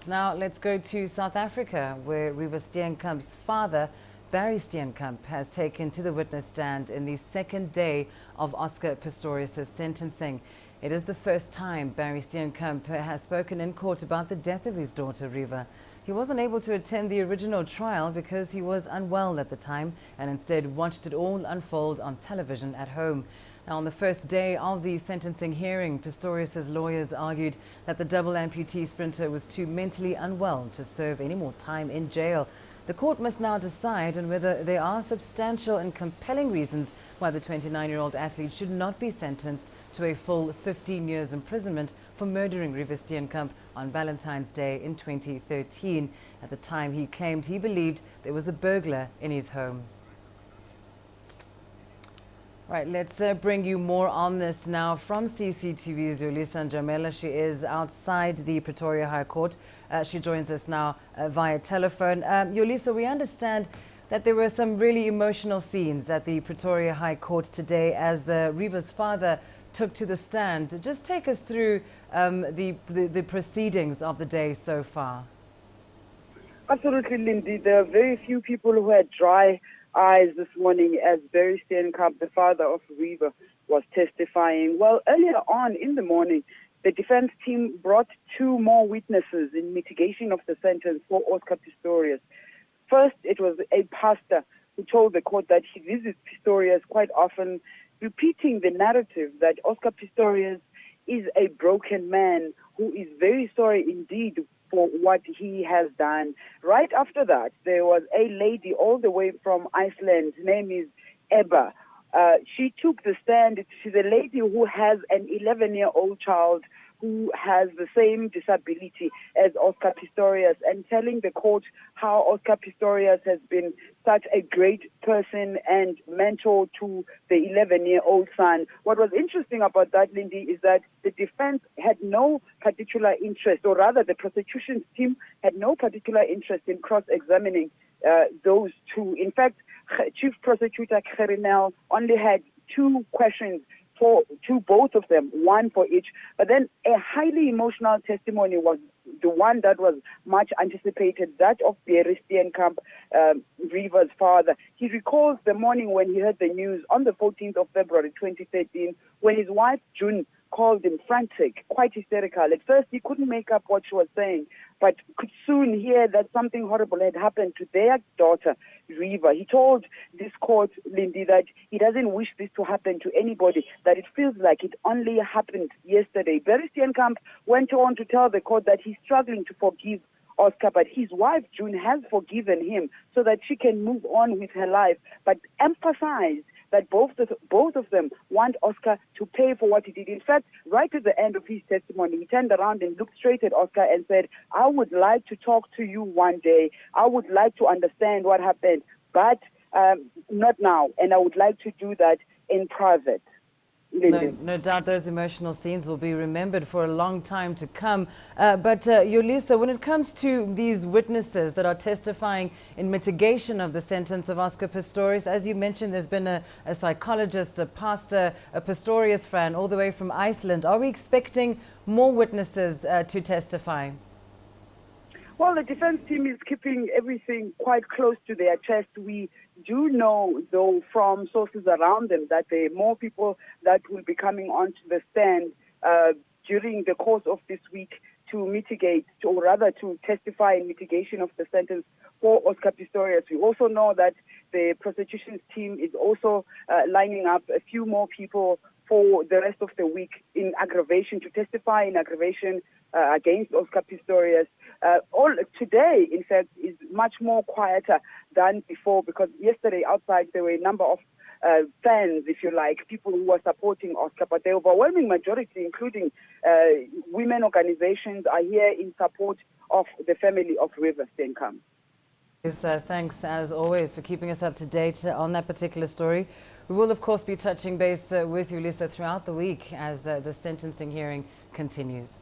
Now let's go to South Africa, where Reeva Steenkamp's father, Barry Steenkamp, has taken to the witness stand in the second day of Oscar Pistorius' sentencing. It is the first time Barry Steenkamp has spoken in court about the death of his daughter, Reeva. He wasn't able to attend the original trial because he was unwell at the time and instead watched it all unfold on television at home. Now, on the first day of the sentencing hearing, Pistorius' lawyers argued that the double-amputee sprinter was too mentally unwell to serve any more time in jail. The court must now decide on whether there are substantial and compelling reasons why the 29-year-old athlete should not be sentenced to a full 15 years imprisonment for murdering Reeva Steenkamp on Valentine's Day in 2013. At the time, he claimed he believed there was a burglar in his home. Right, let's bring you more on this now from CCTV's Yolisa Njamela. She is outside the Pretoria High Court. She joins us now via telephone. Yolisa, we understand that there were some really emotional scenes at the Pretoria High Court today as Reeva's father took to the stand. Just take us through the proceedings of the day so far. Absolutely, Lindy. There are very few people who had dry eyes this morning as Barry Steenkamp, the father of Reeva, was testifying. Well, earlier on in the morning, the defense team brought two more witnesses in mitigation of the sentence for Oscar Pistorius. First, it was a pastor who told the court that he visits Pistorius quite often, repeating the narrative that Oscar Pistorius is a broken man who is very sorry indeed for what he has done. Right after that, there was a lady all the way from Iceland. Her name is Ebba. She took the stand. She's a lady who has an 11-year-old child who has the same disability as Oscar Pistorius, and telling the court how Oscar Pistorius has been such a great person and mentor to the 11-year-old son. What was interesting about that, Lindy, is that the defense had no particular interest, or rather the prosecution's team had no particular interest in cross-examining those two. In fact, Chief Prosecutor Kerinel only had two questions to both of them, one for each. But then a highly emotional testimony was the one that was much anticipated, that of Barry Steenkamp, Reeva's father. He recalls the morning when he heard the news on the 14th of February 2013, when his wife, June, called him frantic, quite hysterical. At first, he couldn't make up what she was saying, but could soon hear that something horrible had happened to their daughter, Reeva. He told this court, Lindy, that he doesn't wish this to happen to anybody, that it feels like it only happened yesterday. Barry Steenkamp went on to tell the court that he's struggling to forgive Oscar, but his wife, June, has forgiven him so that she can move on with her life, but emphasized that both of them want Oscar to pay for what he did. In fact, right at the end of his testimony, he turned around and looked straight at Oscar and said, "I would like to talk to you one day. I would like to understand what happened, but not now. And I would like to do that in private." No doubt those emotional scenes will be remembered for a long time to come. But Yolisa, when it comes to these witnesses that are testifying in mitigation of the sentence of Oscar Pistorius, as you mentioned, there's been a psychologist, a pastor, a Pistorius fan all the way from Iceland. Are we expecting more witnesses to testify? Well, the defense team is keeping everything quite close to their chest. We do know, though, from sources around them that there are more people that will be coming onto the stand during the course of this week to mitigate, or rather to testify in mitigation of the sentence for Oscar Pistorius. We also know that the prosecution's team is also lining up a few more people for the rest of the week in aggravation, to testify in aggravation against Oscar Pistorius. Today, in fact, is much more quieter than before, because yesterday outside there were a number of fans, if you like, people who were supporting Oscar, but the overwhelming majority, including women organizations, are here in support of the family of Reeva Steenkamp. Yes, thanks, as always, for keeping us up to date on that particular story. We will, of course, be touching base with you, Lisa, throughout the week as the sentencing hearing continues.